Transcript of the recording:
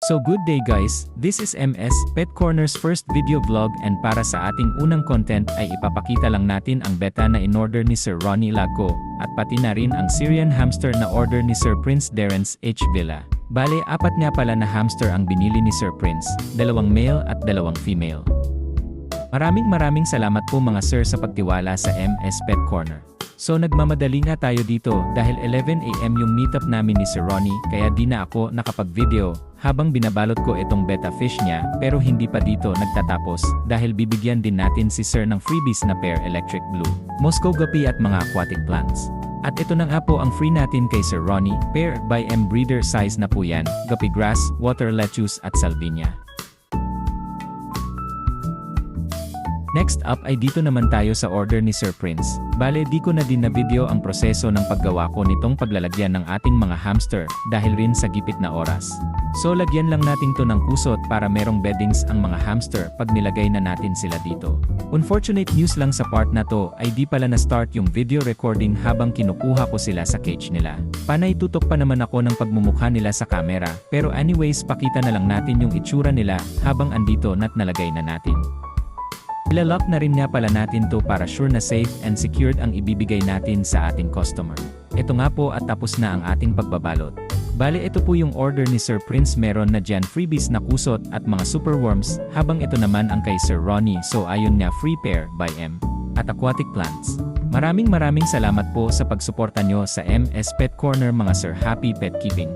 So good day guys, this is MS Pet Corner's first video vlog and para sa ating unang content ay ipapakita lang natin ang beta na in-order ni Sir Ronnie Lago at pati na rin ang Syrian hamster na order ni Sir Prince Darren's H. Villa. Bale, 4 nga pala na hamster ang binili ni Sir Prince, 2 male at 2 female. Maraming salamat po mga sir sa pagtiwala sa MS Pet Corner. So nagmamadali nga tayo dito dahil 11 AM yung meetup namin ni Sir Ronnie kaya di na ako nakapag-video habang binabalot ko itong betta fish niya pero hindi pa dito nagtatapos dahil bibigyan din natin si Sir ng freebies na pair electric blue, Moscow guppy at mga aquatic plants. At ito na nga po ang free natin kay Sir Ronnie, pair by M breeder size na po yan, guppy grass, water lettuce at salvinia. Next up ay dito naman tayo sa order ni Sir Prince. Bale di ko na din na video ang proseso ng paggawa ko nitong paglalagyan ng ating mga hamster dahil rin sa gipit na oras. So lagyan lang natin to ng kusot para merong beddings ang mga hamster pag nilagay na natin sila dito. Unfortunate news lang sa part na to ay di pala na start yung video recording habang kinukuha ko sila sa cage nila. Panay tutok pa naman ako ng pagmumukha nila sa camera pero anyways pakita na lang natin yung itsura nila habang andito na't nalagay na natin. Ilalock na rin nga pala natin to para sure na safe and secured ang ibibigay natin sa ating customer. Ito nga po at tapos na ang ating pagbabalot. Bale ito po yung order ni Sir Prince, meron na dyan freebies na kusot at mga super worms habang ito naman ang kay Sir Ronnie so ayun nga free pair by M at aquatic plants. Maraming salamat po sa pagsuporta nyo sa MS Pet Corner mga sir, happy pet keeping!